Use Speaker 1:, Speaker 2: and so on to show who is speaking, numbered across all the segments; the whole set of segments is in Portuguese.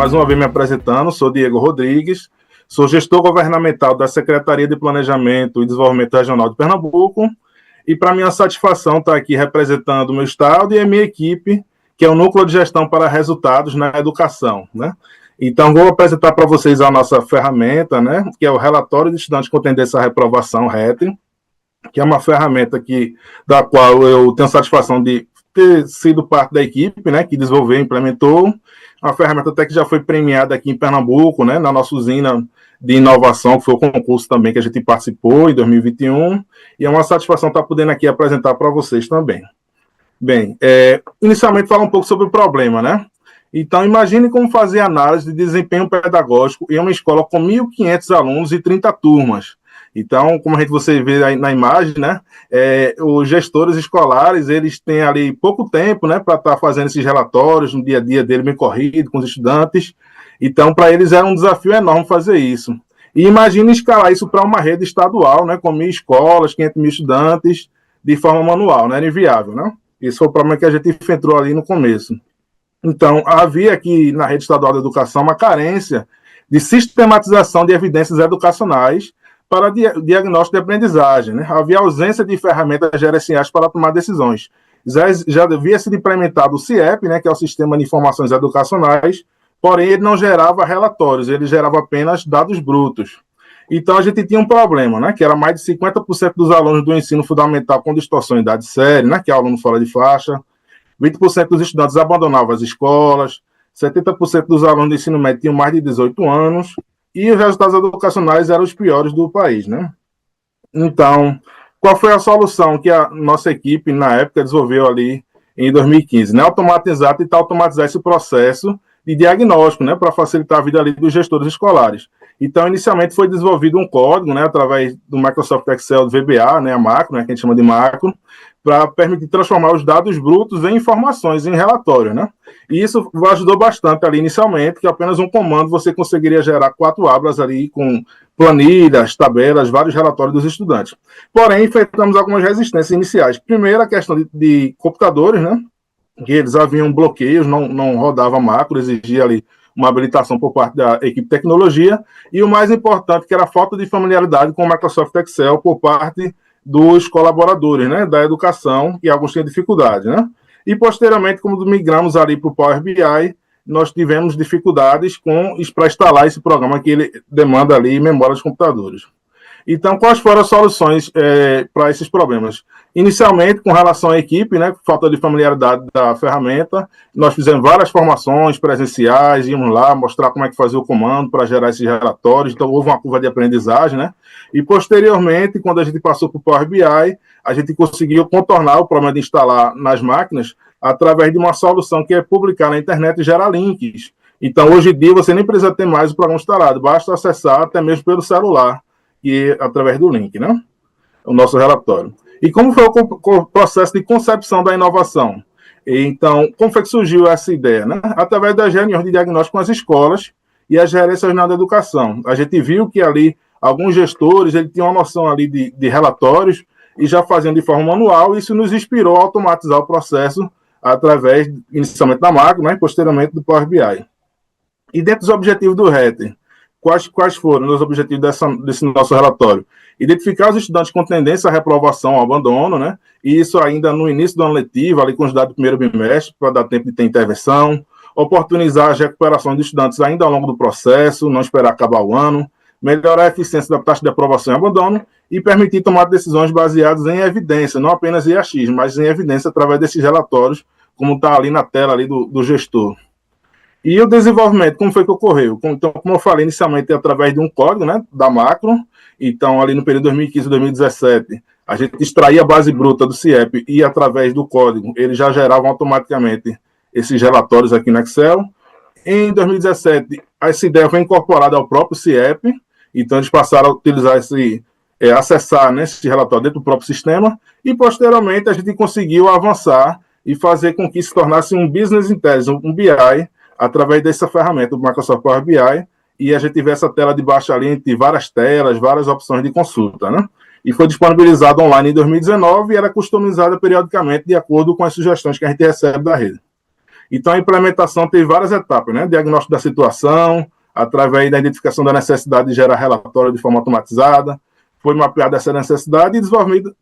Speaker 1: mais uma vez me apresentando, sou Diego Rodrigues, sou gestor governamental da Secretaria de Planejamento e Desenvolvimento Regional de Pernambuco, e para minha satisfação estar aqui representando o meu estado e a minha equipe, que é o Núcleo de Gestão para Resultados na Educação, né? Então, vou apresentar para vocês a nossa ferramenta, né, que é o Relatório de Estudantes com Tendência à Reprovação, RET, que é uma ferramenta da qual eu tenho satisfação de ter sido parte da equipe, né, que desenvolveu e implementou. Uma ferramenta até que já foi premiada aqui em Pernambuco, né, na nossa usina de inovação, que foi o concurso também que a gente participou em 2021, e é uma satisfação estar podendo aqui apresentar para vocês também. Bem, inicialmente falar um pouco sobre o problema, né? Então, imagine como fazer análise de desempenho pedagógico em uma escola com 1.500 alunos e 30 turmas. Então, como você vê aí na imagem, né, os gestores escolares, eles têm ali pouco tempo, né, para estar fazendo esses relatórios no dia a dia dele, bem corrido, com os estudantes. Então, para eles era um desafio enorme fazer isso. E imagine escalar isso para uma rede estadual, né, com 1.000 escolas, 500 mil estudantes, de forma manual, não era inviável, né? Esse foi o problema que a gente enfrentou ali no começo. Então, havia aqui na rede estadual de educação uma carência de sistematização de evidências educacionais para diagnóstico de aprendizagem, né? Havia ausência de ferramentas gerenciais para tomar decisões. Já havia sido implementado o CIEP, né, que é o Sistema de Informações Educacionais, porém ele não gerava relatórios, ele gerava apenas dados brutos. Então, a gente tinha um problema, né, que era mais de 50% dos alunos do ensino fundamental com distorção em idade séria, né, que é aluno fora de faixa, 20% dos estudantes abandonavam as escolas, 70% dos alunos do ensino médio tinham mais de 18 anos, e os resultados educacionais eram os piores do país, né? Então, qual foi a solução que a nossa equipe, na época, desenvolveu ali em 2015? Né? Tentar automatizar esse processo de diagnóstico, né, para facilitar a vida ali dos gestores escolares. Então, inicialmente foi desenvolvido um código, né, através do Microsoft Excel do VBA, né, a macro, né, que a gente chama de macro, para permitir transformar os dados brutos em informações, em relatório, né? E isso ajudou bastante ali inicialmente, que apenas um comando você conseguiria gerar 4 abas ali com planilhas, tabelas, vários relatórios dos estudantes. Porém, enfrentamos algumas resistências iniciais. Primeiro, a questão de computadores, né? Que eles haviam bloqueios, não rodava macro, exigia ali uma habilitação por parte da equipe de tecnologia, e o mais importante, que era a falta de familiaridade com o Microsoft Excel por parte dos colaboradores, né, da educação, e alguns tinham dificuldade, né? E, posteriormente, como migramos ali para o Power BI, nós tivemos dificuldades para instalar esse programa que ele demanda ali memória dos computadores. Então, quais foram as soluções para esses problemas? Inicialmente, com relação à equipe, né, falta de familiaridade da ferramenta, nós fizemos várias formações presenciais, íamos lá mostrar como é que fazia o comando para gerar esses relatórios, então houve uma curva de aprendizagem, né? E, posteriormente, quando a gente passou para o Power BI, a gente conseguiu contornar o problema de instalar nas máquinas através de uma solução que é publicar na internet e gerar links. Então, hoje em dia, você nem precisa ter mais o programa instalado, basta acessar até mesmo pelo celular, e através do link, né? O nosso relatório. E como foi o processo de concepção da inovação? Então, como foi que surgiu essa ideia, né? Através das reuniões de diagnóstico com as escolas e as gerências regionais da educação. A gente viu que ali, alguns gestores, eles tinham uma noção ali de relatórios e já faziam de forma manual, e isso nos inspirou a automatizar o processo através, inicialmente, da macro, né? E posteriormente do Power BI. E dentro dos objetivos do RET, quais foram os objetivos desse nosso relatório? Identificar os estudantes com tendência à reprovação ou abandono, né? E isso ainda no início do ano letivo, ali com os dados do primeiro bimestre, para dar tempo de ter intervenção. Oportunizar as recuperações dos estudantes ainda ao longo do processo, não esperar acabar o ano. Melhorar a eficiência da taxa de aprovação e abandono e permitir tomar decisões baseadas em evidência, não apenas em achismo, mas em evidência através desses relatórios, como está ali na tela ali do gestor. E o desenvolvimento, como foi que ocorreu? Então, como eu falei inicialmente, através de um código, né, da macro. Então, ali no período 2015 e 2017, a gente extraía a base bruta do CIEP e, através do código, eles já geravam automaticamente esses relatórios aqui no Excel. Em 2017, essa ideia foi incorporada ao próprio CIEP, então eles passaram a utilizar acessar, né, esse relatório dentro do próprio sistema, e, posteriormente, a gente conseguiu avançar e fazer com que se tornasse um Business Intelligence, um BI, através dessa ferramenta do Microsoft Power BI, e a gente tivesse a tela de baixo ali entre várias telas, várias opções de consulta, né? E foi disponibilizado online em 2019 e era customizada periodicamente de acordo com as sugestões que a gente recebe da rede. Então, a implementação teve várias etapas, né? Diagnóstico da situação, através da identificação da necessidade de gerar relatório de forma automatizada, foi mapeada essa necessidade e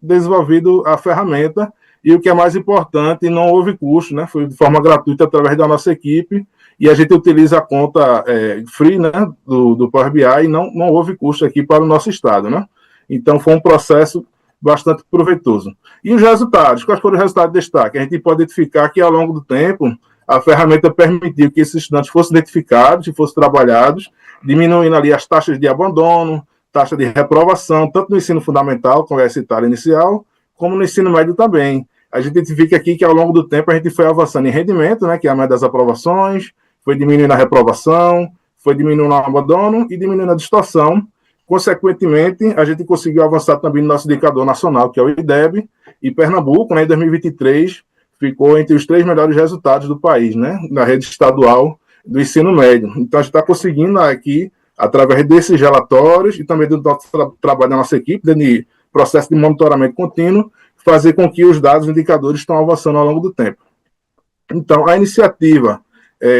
Speaker 1: desenvolvido a ferramenta, e o que é mais importante, não houve custo, né? Foi de forma gratuita através da nossa equipe, e a gente utiliza a conta free, né, do Power BI, e não houve custo aqui para o nosso estado, né? Então, foi um processo bastante proveitoso. E os resultados? Quais foram os resultados de destaque? A gente pode identificar que, ao longo do tempo, a ferramenta permitiu que esses estudantes fossem identificados e fossem trabalhados, diminuindo ali as taxas de abandono, taxa de reprovação, tanto no ensino fundamental, como é citário inicial, como no ensino médio também. A gente identifica aqui que, ao longo do tempo, a gente foi avançando em rendimento, né, que é a média das aprovações, foi diminuindo a reprovação, foi diminuindo o abandono e diminuindo a distorção. Consequentemente, a gente conseguiu avançar também no nosso indicador nacional, que é o IDEB, e Pernambuco, né, em 2023, ficou entre os 3 melhores resultados do país, né, na rede estadual do ensino médio. Então, a gente está conseguindo aqui, através desses relatórios e também do nosso trabalho da nossa equipe, de processo de monitoramento contínuo, fazer com que os dados e indicadores estão avançando ao longo do tempo. Então, a iniciativa,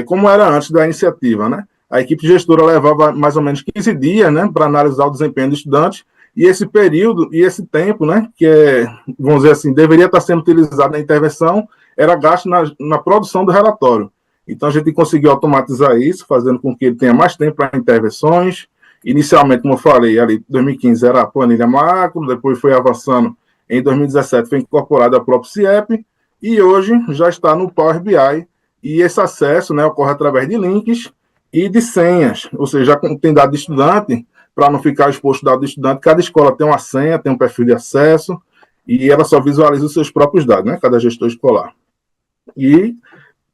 Speaker 1: como era antes da iniciativa, né? A equipe gestora levava mais ou menos 15 dias, né, para analisar o desempenho do estudante, e esse período e esse tempo, né, que vamos dizer assim, deveria estar sendo utilizado na intervenção, era gasto na produção do relatório. Então, a gente conseguiu automatizar isso, fazendo com que ele tenha mais tempo para intervenções. Inicialmente, como eu falei, ali 2015 era a planilha macro, depois foi avançando, em 2017 foi incorporado a própria CIEP, e hoje já está no Power BI, e esse acesso, né, ocorre através de links e de senhas, ou seja, já tem dado de estudante, para não ficar exposto dado de estudante, cada escola tem uma senha, tem um perfil de acesso, e ela só visualiza os seus próprios dados, né, cada gestor escolar. E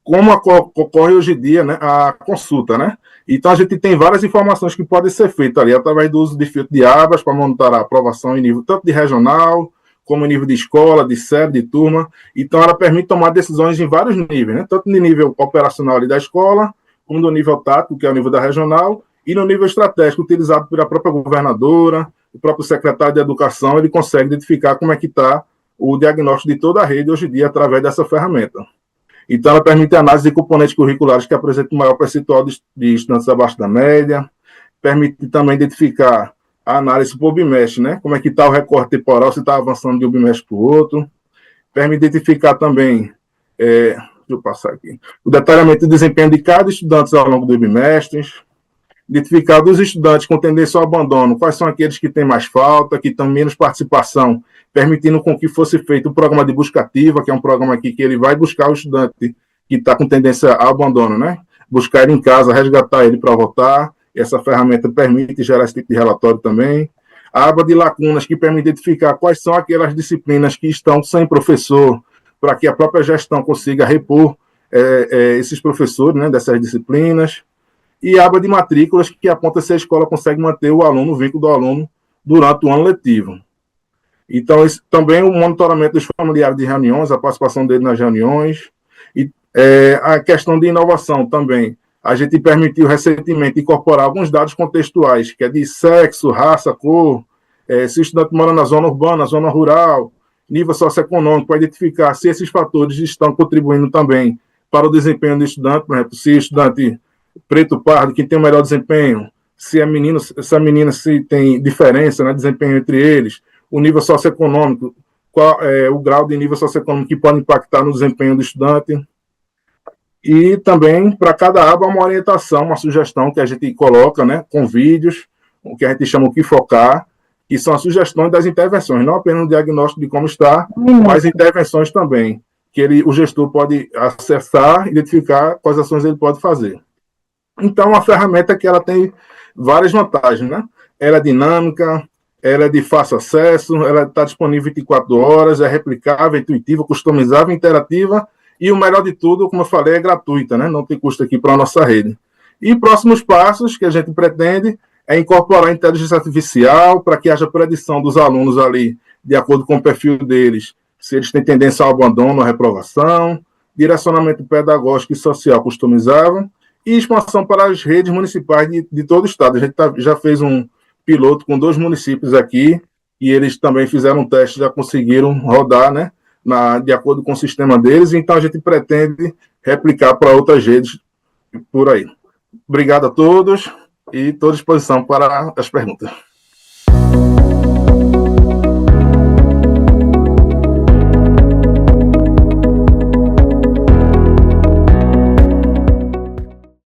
Speaker 1: como ocorre hoje em dia, né, a consulta, né? Então, a gente tem várias informações que podem ser feitas ali, através do uso de filtro de abas, para monitorar a aprovação em nível tanto de regional, como em nível de escola, de série, de turma. Então, ela permite tomar decisões em vários níveis, né? Tanto no nível operacional ali da escola, como no nível tático, que é o nível da regional, e no nível estratégico, utilizado pela própria governadora, o próprio secretário de Educação, ele consegue identificar como é que está o diagnóstico de toda a rede hoje em dia, através dessa ferramenta. Então, ela permite a análise de componentes curriculares que apresentam maior percentual de estudantes abaixo da média, permite também identificar a análise por bimestre, né? Como é que está o recorte temporal, se está avançando de um bimestre para o outro. Permite identificar também, deixa eu passar aqui, o detalhamento do desempenho de cada estudante ao longo dos bimestres, identificar dos estudantes com tendência ao abandono, quais são aqueles que têm mais falta, que têm menos participação, permitindo com que fosse feito o programa de busca ativa, que é um programa aqui que ele vai buscar o estudante que está com tendência ao abandono, né? Buscar ele em casa, resgatar ele para votar. Essa ferramenta permite gerar esse tipo de relatório também. A aba de lacunas, que permite identificar quais são aquelas disciplinas que estão sem professor, para que a própria gestão consiga repor esses professores, né, dessas disciplinas. E a aba de matrículas, que aponta se a escola consegue manter o aluno, o vínculo do aluno, durante o ano letivo. Então, também o monitoramento dos familiares de reuniões, a participação dele nas reuniões, e a questão de inovação também. A gente permitiu recentemente incorporar alguns dados contextuais, que é de sexo, raça, cor, se o estudante mora na zona urbana, zona rural, nível socioeconômico, para identificar se esses fatores estão contribuindo também para o desempenho do estudante. Por exemplo, se o estudante preto pardo, que tem o melhor desempenho, se a menina se tem diferença, né, desempenho entre eles, o nível socioeconômico, qual é o grau de nível socioeconômico que pode impactar no desempenho do estudante. E também, para cada aba, uma orientação, uma sugestão que a gente coloca, né, com vídeos, o que a gente chama o que focar, que são as sugestões das intervenções, não apenas o diagnóstico de como está, mas intervenções também, que o gestor pode acessar, identificar quais ações ele pode fazer. Então, é uma ferramenta que ela tem várias vantagens, né? Ela é dinâmica, ela é de fácil acesso, ela está disponível 24 horas, é replicável, intuitiva, customizável, interativa, e o melhor de tudo, como eu falei, é gratuita, né? Não tem custo aqui para a nossa rede. E próximos passos que a gente pretende é incorporar a inteligência artificial para que haja predição dos alunos ali, de acordo com o perfil deles, se eles têm tendência ao abandono, à reprovação, direcionamento pedagógico e social customizável, e expansão para as redes municipais de todo o estado. A gente já fez um piloto com 2 municípios aqui, e eles também fizeram um teste, já conseguiram rodar, né, de acordo com o sistema deles, então a gente pretende replicar para outras redes por aí. Obrigado a todos e estou à disposição para as perguntas.